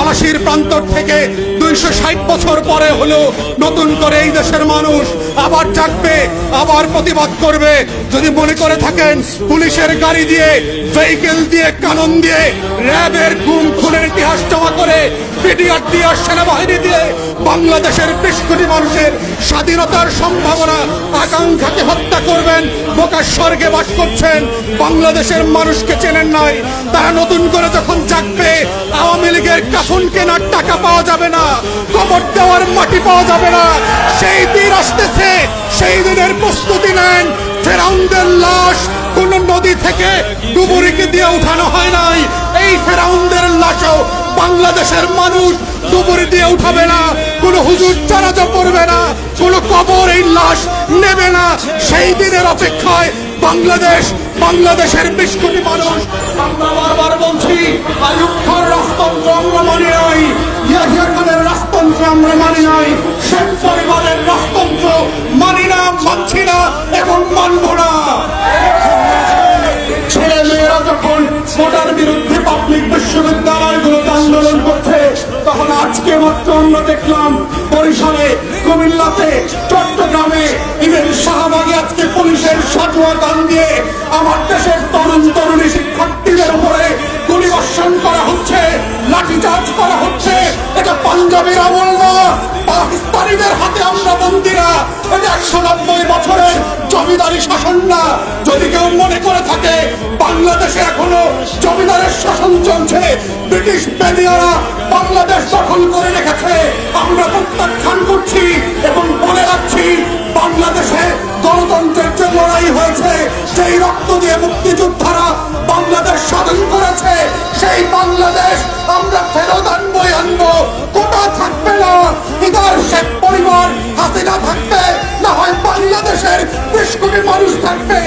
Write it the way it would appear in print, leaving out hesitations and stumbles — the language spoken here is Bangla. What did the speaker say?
পলাশীর প্রান্তর থেকে 260 বছর পরে হলো নতুন করে এই দেশের মানুষ আবার জাগবে, আবার প্রতিবাদ করবে। যদি মনে করে থাকেন পুলিশের গাড়ি দিয়ে, ভেহিকেল দিয়ে, কানন দিয়ে, র্যাবের গুম খুনের ইতিহাস জমা করে, পিডিআর দিয়ে, সেনাবাহিনী দিয়ে বাংলাদেশের 20 কোটি মানুষের স্বাধীনতার সম্ভাবনা আকাঙ্ক্ষাকে হত্যা করবেন, বোকার স্বর্গে বাস করছেন, বাংলাদেশের মানুষকে চেনেন নাই। তারা নতুন করে যখন জাগবে, আওয়ামী লীগের কাফন কেনার টাকা পাওয়া যাবে না, কবর দেওয়ার মাটি পাওয়া যাবে না। সেই দিন আসতেছে, সেই দিনের প্রস্তুতি নেন। ফেরাউনদের লাশ কোন নদী থেকে ডুবুরিকে দিয়ে উঠানো হয় নাই। এই ফেরাউনদের লাশও বাংলাদেশের মানুষ ডুবুরি দিয়ে উঠাবে না, কোন হুজুর জানাজা পড়বে না, কোন কবর এই লাশ নেবে না। সেই দিনের অপেক্ষায় বাংলাদেশের 20 কোটি মানুষ। আমরা বারবার বলছি, আইয়ুব খানের রাজতন্ত্র আমরা মানি নাই, ইয়াহিয়া খানের রাজতন্ত্র আমরা মানি নাই, শেখ পরিবারের রাজতন্ত্র মানি না, মানছি না এবং মানব না। ছেলে মেয়েরা যখন ভোটার বিরুদ্ধে পাবলিক বিশ্ববিদ্যালয়গুলোতে আন্দোলন করছে, তখন আজকে মাত্র আমরা দেখলাম বরিশালে, কুমিল্লাতে, চট্টগ্রামে, ইভেন শাহবাগে আজকে পুলিশের সাজোয়া গান দিয়ে আমার দেশের তরুণ তরুণী শিক্ষার্থীদের উপরে গুলিবর্ষণ করা হচ্ছে, লাঠিচার্জ করা হচ্ছে। এটা পাঞ্জাবের আমল না, পাকিস্তানিদের হাতে আমরা বন্দিরা। এটা 190 বছরের জমিদারি শাসন না। যদি কেউ মনে করে থাকে বাংলাদেশে এখনো জমিদারের শাসন চলছে, ব্রিটিশ বেদিয়ারা বাংলাদেশ দখল করে রেখেছে, আমরা প্রত্যাখ্যান করছি এবং বলে রাখছি, বাংলাদেশে গণতন্ত্রের যে লড়াই হয়েছে, সেই রক্ত দিয়ে মুক্তিযোদ্ধারা বাংলাদেশ স্বাধীন করেছে, সেই বাংলাদেশ আমরা ফেরত আনবই আনবো। কোটা থাকবে না, ইদার শেখ পরিবার, হাসিনা থাকবে, না হয় বাংলাদেশের 20 কোটি মানুষ থাকবে।